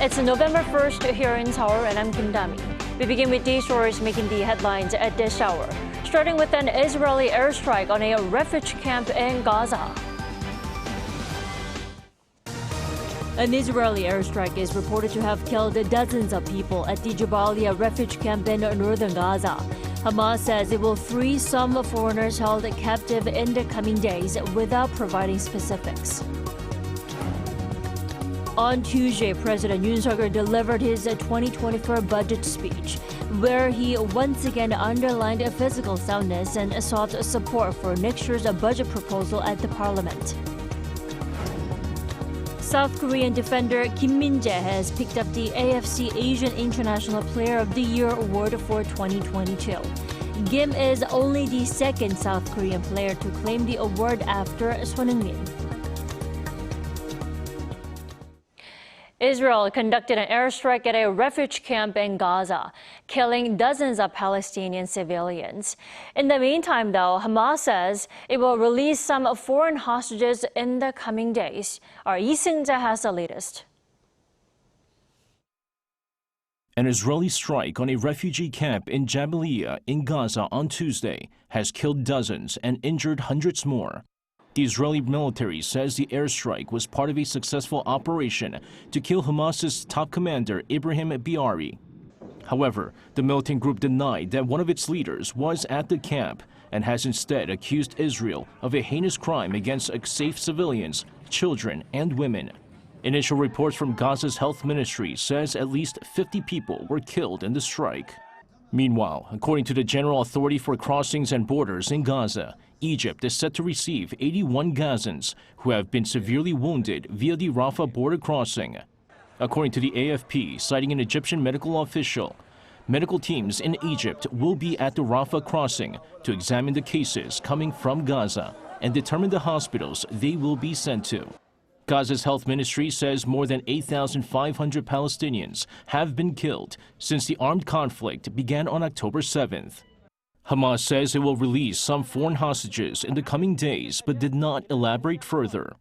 It's November 1st here in Seoul, and I'm Kim Dami. We begin with these stories making the headlines at this hour, starting with an Israeli airstrike on a refugee camp in Gaza. An Israeli airstrike is reported to have killed dozens of people at the Jabalia refugee camp in northern Gaza. Hamas says it will free some foreigners held captive in the coming days without providing specifics. On Tuesday, President Yoon delivered his 2024 budget speech, where he once again underlined fiscal soundness and sought support for next year's budget proposal at the parliament. South Korean defender Min-jae has picked up the AFC Asian International Player of the Year award for 2022. Kim is only the second South Korean player to claim the award after Son Heung-min. Israel conducted an airstrike at a refugee camp in Gaza, killing dozens of Palestinian civilians. In the meantime, though, Hamas says it will release some foreign hostages in the coming days. Our Lee Seung-jae has the latest. An Israeli strike on a refugee camp in Jabalia in Gaza on Tuesday has killed dozens and injured hundreds more. The Israeli military says the airstrike was part of a successful operation to kill Hamas's top commander, Ibrahim Biari. However, the militant group denied that one of its leaders was at the camp and has instead accused Israel of a heinous crime against safe civilians, children, and women. Initial reports from Gaza's health ministry says at least 50 people were killed in the strike. Meanwhile, according to the General Authority for Crossings and Borders in Gaza, Egypt is set to receive 81 Gazans who have been severely wounded via the Rafah border crossing. According to the AFP, citing an Egyptian medical official, medical teams in Egypt will be at the Rafah crossing to examine the cases coming from Gaza and determine the hospitals they will be sent to. Gaza's health ministry says more than 8,500 Palestinians have been killed since the armed conflict began on October 7th. Hamas says it will release some foreign hostages in the coming days, but did not elaborate further.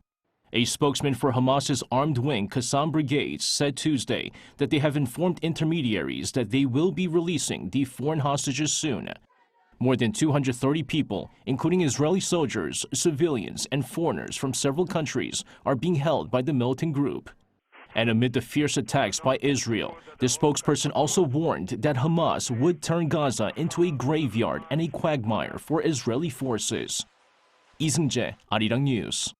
A spokesman for Hamas's armed wing, Qassam Brigades, said Tuesday that they have informed intermediaries that they will be releasing the foreign hostages soon. More than 230 people, including Israeli soldiers, civilians, and foreigners from several countries, are being held by the militant group. And amid the fierce attacks by Israel, the spokesperson also warned that Hamas would turn Gaza into a graveyard and a quagmire for Israeli forces. Lee Seung-jae, Arirang News.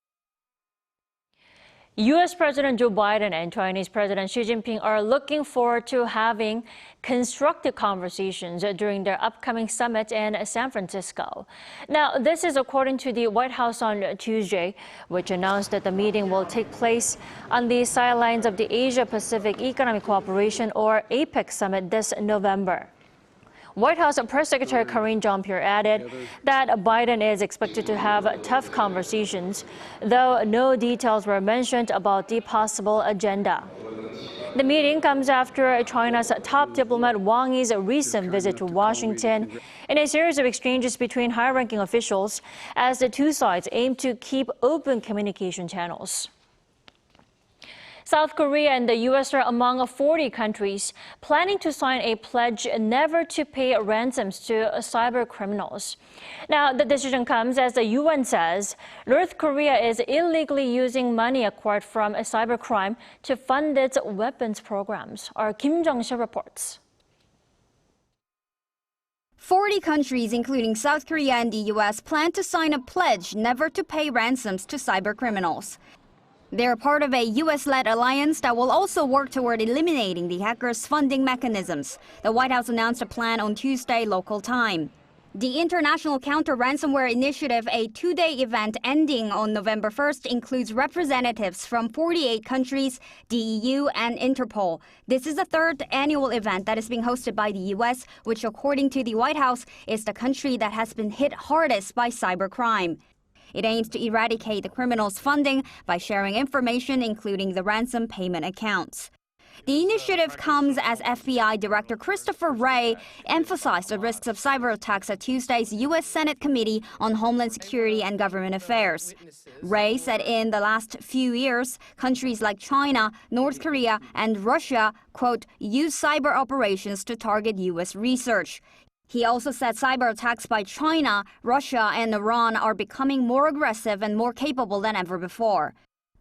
U.S. President Joe Biden and Chinese President Xi Jinping are looking forward to having constructive conversations during their upcoming summit in San Francisco. Now, this is according to the White House on Tuesday, which announced that the meeting will take place on the sidelines of the Asia-Pacific Economic Cooperation, or APEC, summit this November. White House Press Secretary Karine Jean-Pierre added that Biden is expected to have tough conversations, though no details were mentioned about the possible agenda. The meeting comes after China's top diplomat Wang Yi's recent visit to Washington in a series of exchanges between high-ranking officials as the two sides aim to keep open communication channels. South Korea and the U.S. are among 40 countries planning to sign a pledge never to pay ransoms to cybercriminals. Now, the decision comes as the UN says North Korea is illegally using money acquired from a cybercrime to fund its weapons programs. Our Kim Jong-sil reports. 40 countries, including South Korea and the U.S., plan to sign a pledge never to pay ransoms to cybercriminals. They're part of a U.S.-led alliance that will also work toward eliminating the hackers' funding mechanisms. The White House announced a plan on Tuesday local time. The International Counter-Ransomware Initiative, a two-day event ending on November 1st, includes representatives from 48 countries, the EU, and Interpol. This is the third annual event that is being hosted by the U.S., which, according to the White House, is the country that has been hit hardest by cybercrime. It aims to eradicate the criminals' funding by sharing information, including the ransom payment accounts. The initiative comes as FBI Director Christopher Wray emphasized the risks of cyber attacks at Tuesday's U.S. Senate Committee on Homeland Security and Government Affairs. Wray said in the last few years, countries like China, North Korea, and Russia, quote, use cyber operations to target U.S. research. He also said cyber attacks by China, Russia, and Iran are becoming more aggressive and more capable than ever before.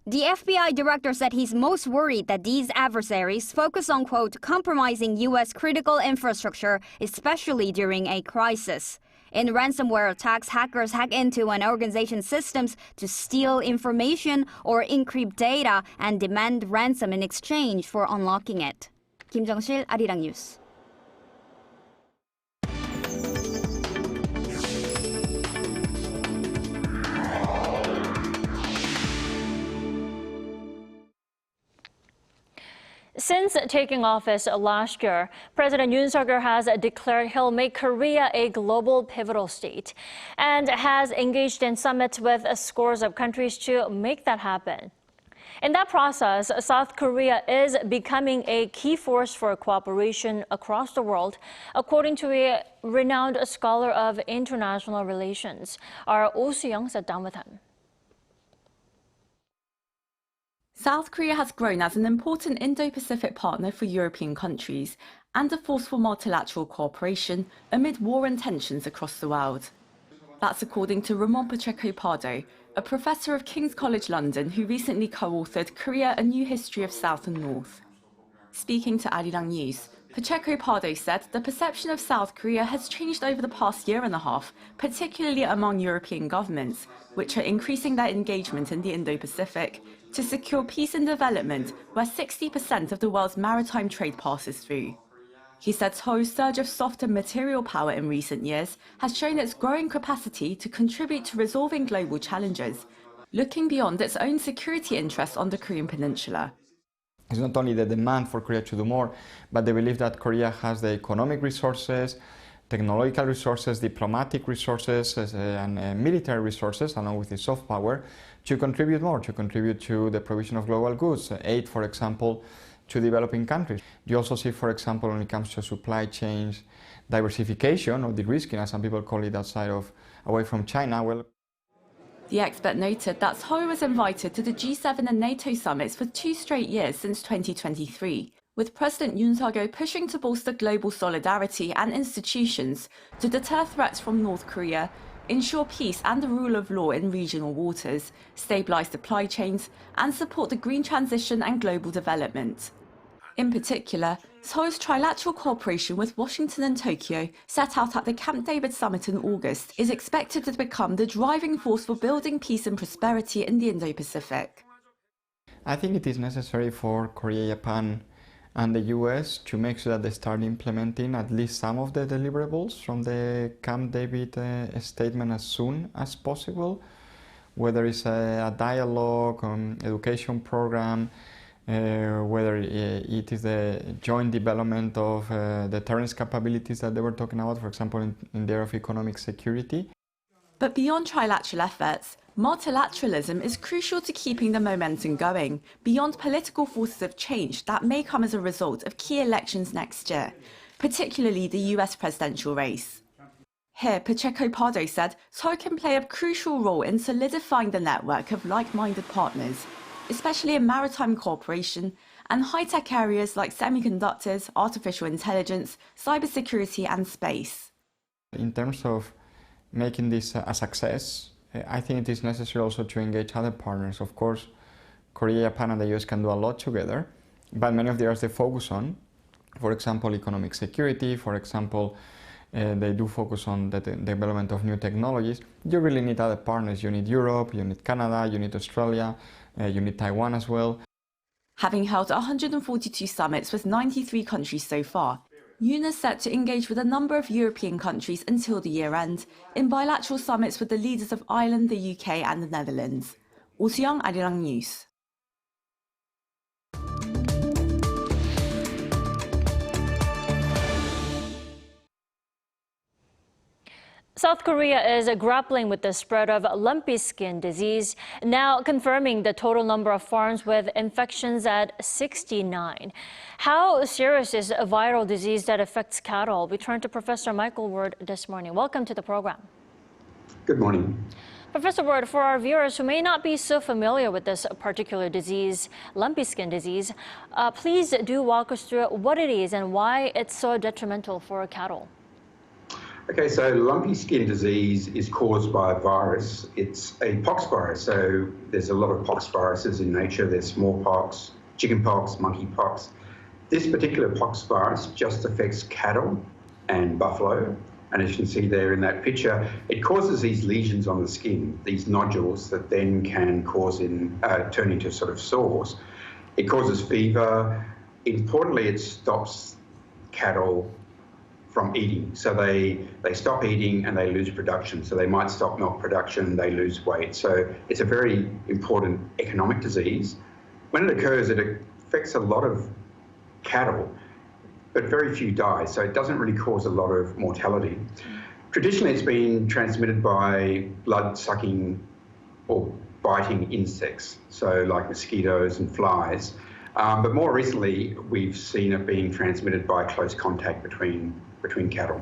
The FBI director said he's most worried that these adversaries focus on, quote, compromising U.S. critical infrastructure, especially during a crisis. In ransomware attacks, hackers hack into an organization's systems to steal information or encrypt data and demand ransom in exchange for unlocking it. 김정실, Arirang News. Since taking office last year, President Yoon has declared he'll make Korea a global pivotal state and has engaged in summits with scores of countries to make that happen. In that process, South Korea is becoming a key force for cooperation across the world, according to a renowned scholar of international relations. Our Oh Soo-young sat down with him. South Korea has grown as an important Indo-Pacific partner for European countries and a force for multilateral cooperation amid war and tensions across the world. That's according to Ramon Pacheco Pardo, a professor of King's College London who recently co-authored Korea, A New History of South and North. Speaking to Arirang News, Pacheco Pardo said the perception of South Korea has changed over the past year and a half, particularly among European governments, which are increasing their engagement in the Indo-Pacific to secure peace and development, where 60% of the world's maritime trade passes through. He said Seoul's surge of soft and material power in recent years has shown its growing capacity to contribute to resolving global challenges, looking beyond its own security interests on the Korean peninsula. It's not only the demand for Korea to do more, but they believe that Korea has the economic resources, technological resources, diplomatic resources, and military resources, along with its soft power, to contribute more, to contribute to the provision of global goods, aid, for example, to developing countries. You also see, for example, when it comes to supply chains, diversification or de-risking, as some people call it, away from China. Well, the expert noted that Seoul was invited to the G7 and NATO summits for 2 straight years since 2023, with President Yoon pushing to bolster global solidarity and institutions to deter threats from North Korea, ensure peace and the rule of law in regional waters, stabilize supply chains, and support the green transition and global development. In particular, Seoul's trilateral cooperation with Washington and Tokyo, set out at the Camp David summit in August, is expected to become the driving force for building peace and prosperity in the Indo-Pacific. I think it is necessary for Korea, Japan, and the US to make sure that they start implementing at least some of the deliverables from the Camp David statement as soon as possible, whether it's a dialogue, education program, whether it is the joint development of deterrence capabilities that they were talking about, for example, in the area of economic security. But beyond trilateral efforts, multilateralism is crucial to keeping the momentum going, beyond political forces of change that may come as a result of key elections next year, particularly the US presidential race. Here, Pacheco Pardo said Seoul can play a crucial role in solidifying the network of like-minded partners, especially in maritime cooperation and high-tech areas like semiconductors, artificial intelligence, cybersecurity and space. In terms of making this a success, I think it is necessary also to engage other partners. Of course, Korea, Japan and the US can do a lot together, but many of the areas they focus on, for example, economic security, for example, they do focus on the development of new technologies. You really need other partners. You need Europe, you need Canada, you need Australia, you need Taiwan as well. Having held 142 summits with 93 countries so far, Yoon is set to engage with a number of European countries until the year end, in bilateral summits with the leaders of Ireland, the UK and the Netherlands. Oh Soo-young, Arirang News. South Korea is grappling with the spread of lumpy skin disease, now confirming the total number of farms with infections at 69. How serious is a viral disease that affects cattle? We turn to Professor Michael Ward this morning. Welcome to the program. Good morning. Professor Ward, for our viewers who may not be so familiar with this particular disease, lumpy skin disease, please do walk us through what it is and why it's so detrimental for cattle. Okay, so lumpy skin disease is caused by a virus. It's a pox virus. So there's a lot of pox viruses in nature. There's smallpox, chickenpox, monkeypox. This particular pox virus just affects cattle and buffalo. And as you can see there in that picture, it causes these lesions on the skin, these nodules that then can turn into sort of sores. It causes fever. Importantly, it stops cattle from eating. So they stop eating and they lose production. So they might stop milk production, they lose weight. So it's a very important economic disease. When it occurs, it affects a lot of cattle, but very few die. So it doesn't really cause a lot of mortality. Traditionally, it's been transmitted by blood-sucking or biting insects, so like mosquitoes and flies. But more recently, we've seen it being transmitted by close contact between cattle.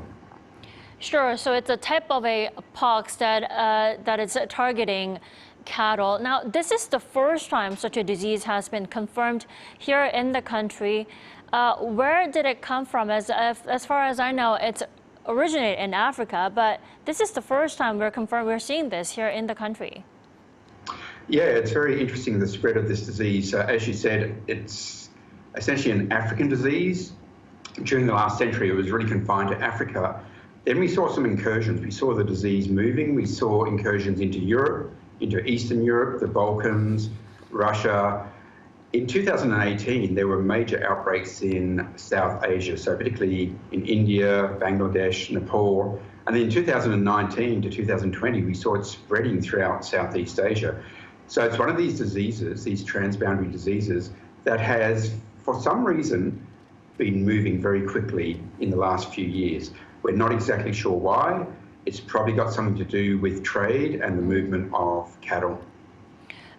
Sure, so it's a type of a pox that is targeting cattle. Now, this is the first time such a disease has been confirmed here in the country. Where did it come from? As far as I know, it's originated in Africa, but this is the first time we're seeing this here in the country. Yeah, it's very interesting, the spread of this disease. As you said, it's essentially an African disease. During the last century, it was really confined to Africa. Then we saw some incursions. We saw the disease moving. We saw incursions into Europe, into Eastern Europe, the Balkans, Russia. In 2018, there were major outbreaks in South Asia, so particularly in India, Bangladesh, Nepal. And then in 2019 to 2020, we saw it spreading throughout Southeast Asia. So it's one of these diseases, these transboundary diseases, that has, for some reason, been moving very quickly in the last few years. We're not exactly sure why. It's probably got something to do with trade and the movement of cattle.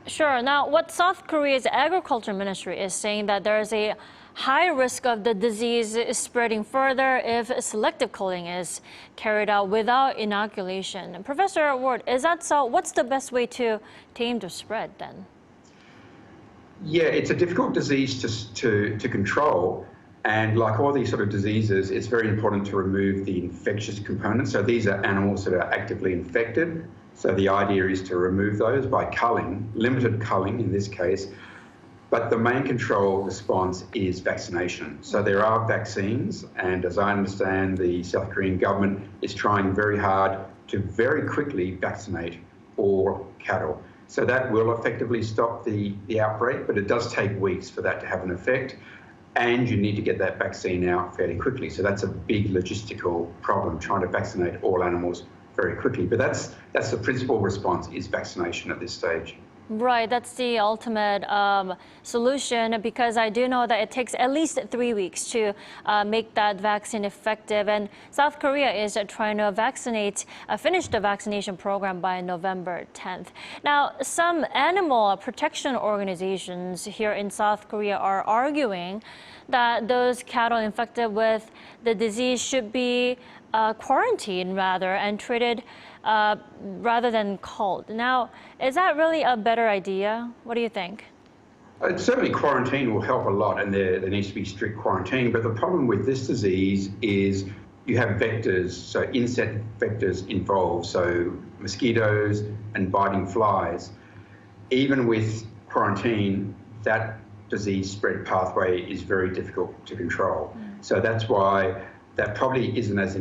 Sure. Now, what South Korea's agriculture ministry is saying that there is a high risk of the disease spreading further if selective culling is carried out without inoculation. Professor Ward, is that so? What's the best way to tame the spread then? Yeah, it's a difficult disease to control. And like all these sort of diseases, it's very important to remove the infectious components. So these are animals that are actively infected. So the idea is to remove those by culling, limited culling in this case. But the main control response is vaccination. So there are vaccines, and as I understand, the South Korean government is trying very hard to very quickly vaccinate all cattle. So that will effectively stop the outbreak, but it does take weeks for that to have an effect. And you need to get that vaccine out fairly quickly. So that's a big logistical problem, trying to vaccinate all animals very quickly. But that's the principal response, is vaccination at this stage. Right, that's the ultimate solution, because I do know that it takes at least 3 weeks to make that vaccine effective. And South Korea is trying to finish the vaccination program by November 10th. Now, some animal protection organizations here in South Korea are arguing that those cattle infected with the disease should be quarantined and treated rather than culled. Now, is that really a better idea? What do you think? Certainly quarantine will help a lot, and there needs to be strict quarantine. But the problem with this disease is you have vectors, so insect vectors involved, so mosquitoes and biting flies. Even with quarantine, that disease spread pathway is very difficult to control. So that's why that probably isn't as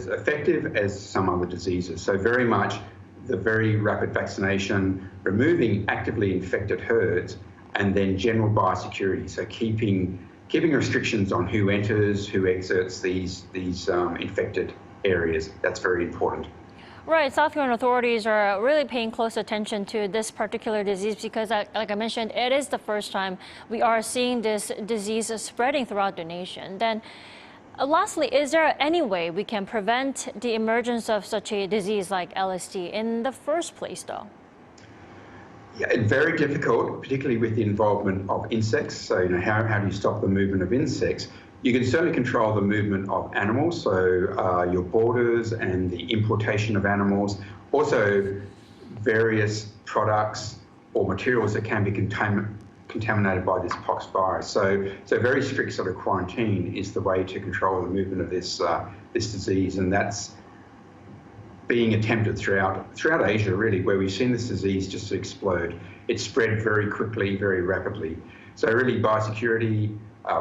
effective as some other diseases. So very much the very rapid vaccination, removing actively infected herds, and then general biosecurity. So keeping restrictions on who enters, who exits these infected areas. That's very important. Right. South Korean authorities are really paying close attention to this particular disease because, like I mentioned, it is the first time we are seeing this disease spreading throughout the nation. Then, Lastly, is there any way we can prevent the emergence of such a disease like LSD in the first place, though? Yeah, very difficult, particularly with the involvement of insects. So, how do you stop the movement of insects? You can certainly control the movement of animals, so your borders and the importation of animals. Also, various products or materials that can be contaminated by this pox virus. So very strict sort of quarantine is the way to control the movement of this disease, and that's being attempted throughout Asia, really, where we've seen this disease just explode. It spread very quickly, very rapidly. So really biosecurity,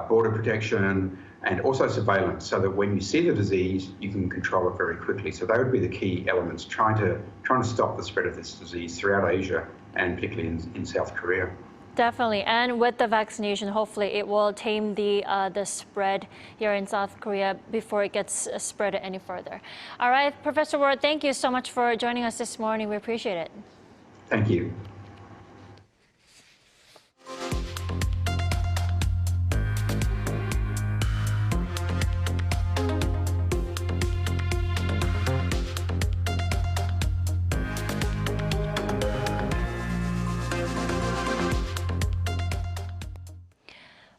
border protection, and also surveillance, so that when you see the disease, you can control it very quickly. So that would be the key elements, trying to stop the spread of this disease throughout Asia, and particularly in South Korea. Definitely, and with the vaccination, hopefully it will tame the spread here in South Korea before it gets spread any further. All right, Professor Ward, thank you so much for joining us this morning. We appreciate it. Thank you.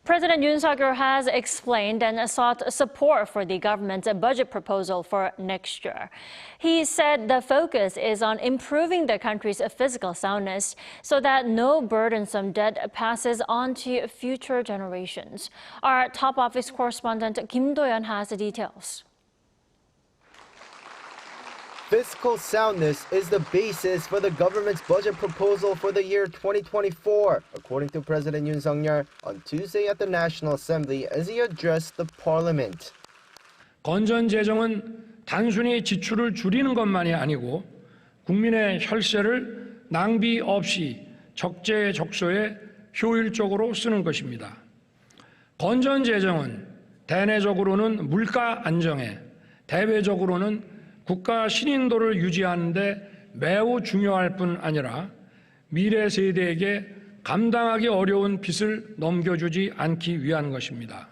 President Yoon has explained and sought support for the government's budget proposal for next year. He said the focus is on improving the country's fiscal soundness so that no burdensome debt passes on to future generations. Our top office correspondent Kim Do-yeon has the details. Fiscal soundness is the basis for the government's budget proposal for the year 2024, according to President Yoon on Tuesday at the National Assembly as he addressed the parliament. 건전 재정은 단순히 지출을 줄이는 것만이 아니고 국민의 혈세를 낭비 없이 적재적소에 효율적으로 쓰는 것입니다. 건전 재정은 대내적으로는 물가 안정에, 대외적으로는 국가 신인도를 유지하는 데 매우 중요할 뿐 아니라 미래 세대에게 감당하기 어려운 빚을 넘겨주지 않기 위한 것입니다.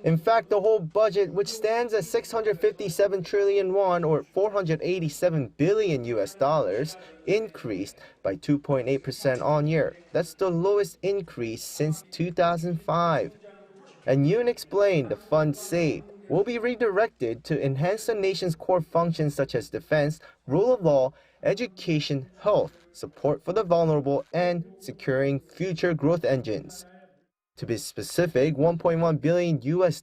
In fact, the whole budget, which stands at 657 trillion won or $487 billion US, increased by 2.8% on year. That's the lowest increase since 2005. And Yoon explained the funds saved will be redirected to enhance the nation's core functions such as defense, rule of law, education, health, support for the vulnerable, and securing future growth engines. To be specific, $1.1 billion US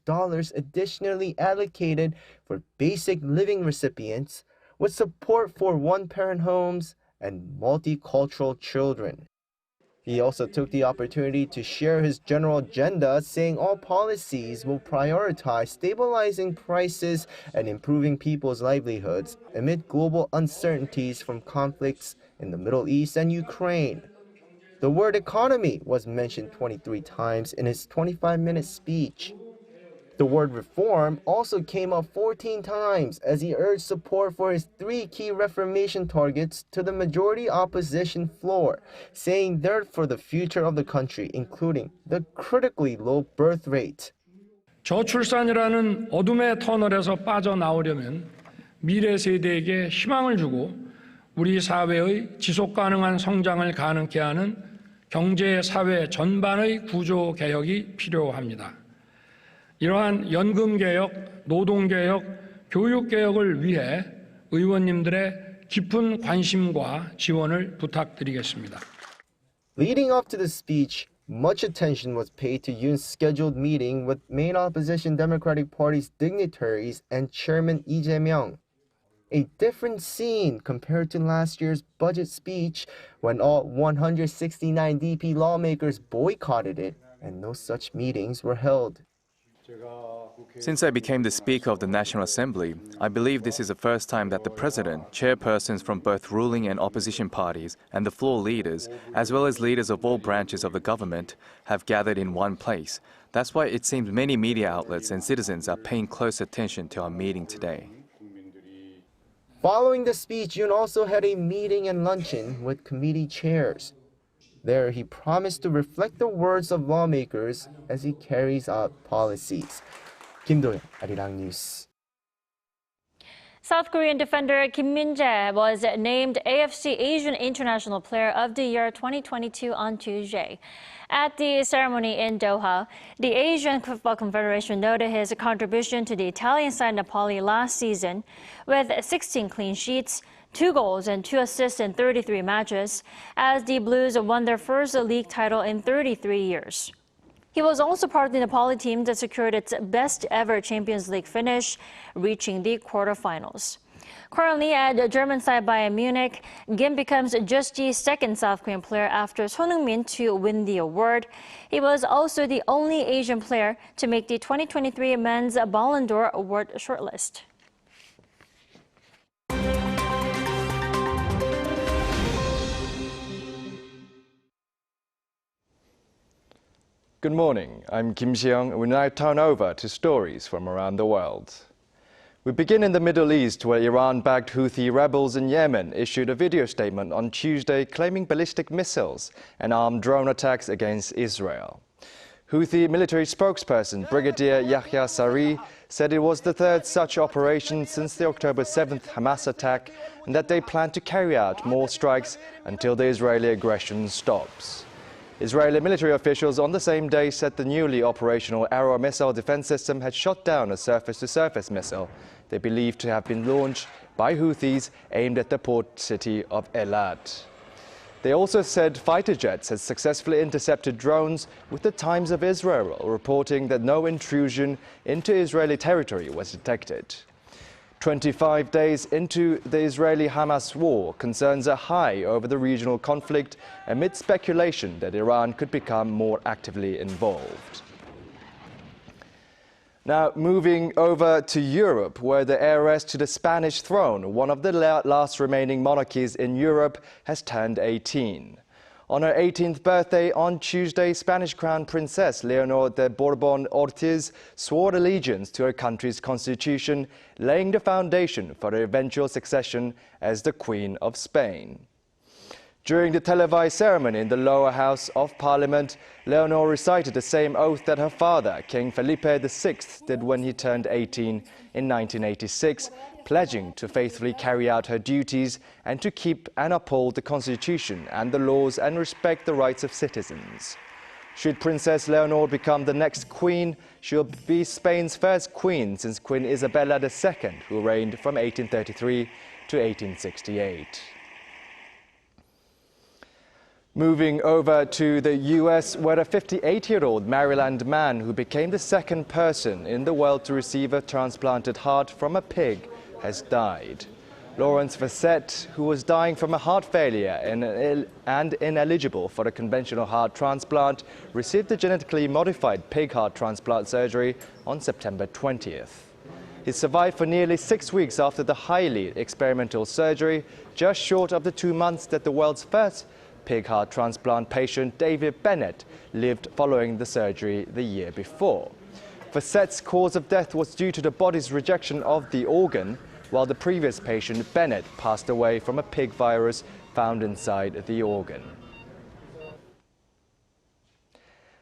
additionally allocated for basic living recipients with support for one-parent homes and multicultural children. He also took the opportunity to share his general agenda, saying all policies will prioritize stabilizing prices and improving people's livelihoods amid global uncertainties from conflicts in the Middle East and Ukraine. The word economy was mentioned 23 times in his 25-minute speech. The word reform also came up 14 times as he urged support for his 3 key reformation targets to the majority opposition floor, saying they're for the future of the country, including the critically low birth rate. 저출산이라는 어둠의 터널에서 빠져나오려면 미래 세대에게 희망을 주고 우리 사회의 지속 가능한 성장을 가능케 하는 경제 사회 전반의 구조 개혁이 필요합니다. 이러한 연금 개혁, 노동 개혁, 교육 개혁을 위해 의원님들의 깊은 관심과 지원을 부탁드리겠습니다. Leading up to the speech, much attention was paid to Yoon's scheduled meeting with main opposition Democratic Party's dignitaries and Chairman Lee Jae-myung. A different scene compared to last year's budget speech when all 169 DP lawmakers boycotted it and no such meetings were held. Since I became the Speaker of the National Assembly, I believe this is the first time that the President, chairpersons from both ruling and opposition parties, and the floor leaders, as well as leaders of all branches of the government, have gathered in one place. That's why it seems many media outlets and citizens are paying close attention to our meeting today. Following the speech, Yoon also had a meeting and luncheon with committee chairs. There, he promised to reflect the words of lawmakers as he carries out policies. 김도영, Arirang News. South Korean defender Min-jae was named AFC Asian International Player of the Year 2022 on Tuesday. At the ceremony in Doha, the Asian Football Confederation noted his contribution to the Italian side Napoli last season with 16 clean sheets, 2 goals and 2 assists in 33 matches, as the Blues won their first league title in 33 years. He was also part of the Napoli team that secured its best ever Champions League finish, reaching the quarterfinals. Currently at the German side Bayern Munich, Kim becomes just the second South Korean player after Son Heung-min to win the award. He was also the only Asian player to make the 2023 Men's Ballon d'Or award shortlist. Good morning, I'm Kim Seong, and we now turn over to stories from around the world. We begin in the Middle East, where Iran-backed Houthi rebels in Yemen issued a video statement on Tuesday claiming ballistic missiles and armed drone attacks against Israel. Houthi military spokesperson Brigadier Yahya Sari said it was the third such operation since the October 7th Hamas attack and that they plan to carry out more strikes until the Israeli aggression stops. Israeli military officials on the same day said the newly operational Arrow missile defense system had shot down a surface-to-surface missile they believed to have been launched by Houthis aimed at the port city of Eilat. They also said fighter jets had successfully intercepted drones, with the Times of Israel reporting that no intrusion into Israeli territory was detected. 25 days into the Israeli-Hamas war, concerns are high over the regional conflict amid speculation that Iran could become more actively involved. Now, moving over to Europe, where the heiress to the Spanish throne, one of the last remaining monarchies in Europe, has turned 18. On her 18th birthday on Tuesday, Spanish Crown Princess Leonor de Borbon-Ortiz swore allegiance to her country's constitution, laying the foundation for her eventual succession as the Queen of Spain. During the televised ceremony in the lower house of Parliament, Leonor recited the same oath that her father, King Felipe VI, did when he turned 18 in 1986, pledging to faithfully carry out her duties and to keep and uphold the Constitution and the laws and respect the rights of citizens. Should Princess Leonor become the next queen, she'll be Spain's first queen since Queen Isabella II, who reigned from 1833 to 1868. Moving over to the US, where a 58-year-old Maryland man who became the second person in the world to receive a transplanted heart from a pig has died. Lawrence Fassett, who was dying from a heart failure and ineligible for a conventional heart transplant, received a genetically modified pig heart transplant surgery on September 20th. He survived for nearly 6 weeks after the highly experimental surgery, just short of the 2 months that the world's first pig heart transplant patient, David Bennett, lived following the surgery the year before. Fassett's cause of death was due to the body's rejection of the organ, while the previous patient, Bennett, passed away from a pig virus found inside the organ.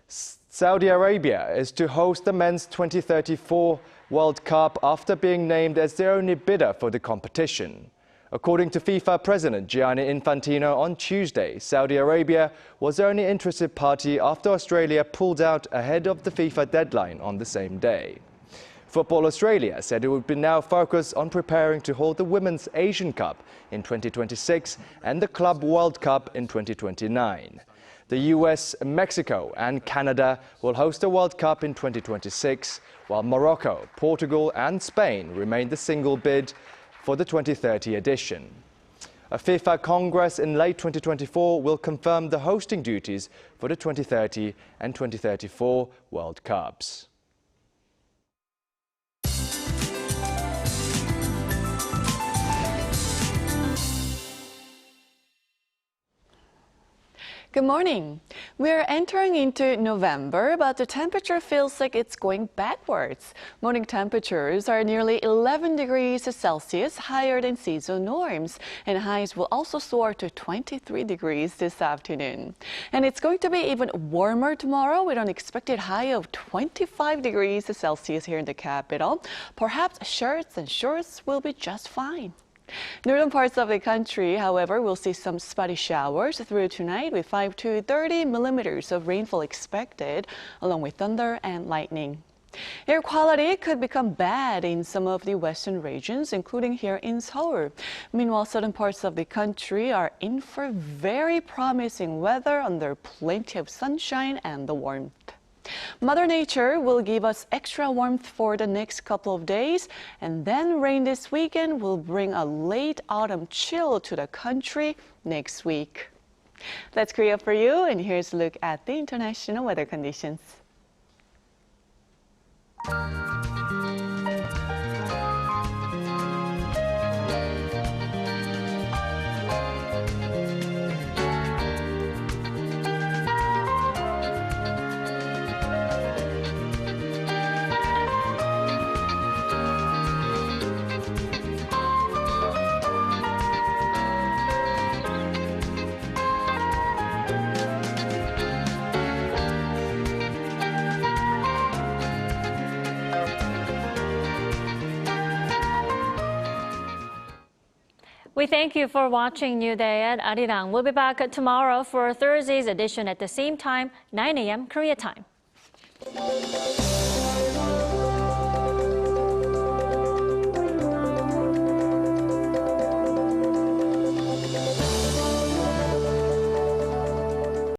Saudi Arabia is to host the Men's 2034 World Cup after being named as the only bidder for the competition. According to FIFA President Gianni Infantino on Tuesday, Saudi Arabia was the only interested party after Australia pulled out ahead of the FIFA deadline on the same day. Football Australia said it would be now focused on preparing to hold the Women's Asian Cup in 2026 and the Club World Cup in 2029. The US, Mexico and Canada will host the World Cup in 2026, while Morocco, Portugal and Spain remain the single bid for the 2030 edition. A FIFA Congress in late 2024 will confirm the hosting duties for the 2030 and 2034 World Cups. Good morning. We're entering into November, but the temperature feels like it's going backwards. Morning temperatures are nearly 11 degrees Celsius higher than seasonal norms, and highs will also soar to 23 degrees this afternoon. And it's going to be even warmer tomorrow with an expected high of 25 degrees Celsius here in the capital. Perhaps shirts and shorts will be just fine. Northern parts of the country, however, will see some spotty showers through tonight with 5 to 30 millimeters of rainfall expected, along with thunder and lightning. Air quality could become bad in some of the western regions, including here in Seoul. Meanwhile, southern parts of the country are in for very promising weather under plenty of sunshine and the warmth. Mother Nature will give us extra warmth for the next couple of days, and then rain this weekend will bring a late autumn chill to the country next week. That's Korea for you, and here's a look at the international weather conditions. We thank you for watching New Day at Arirang. We'll be back tomorrow for Thursday's edition at the same time, 9 a.m. Korea time.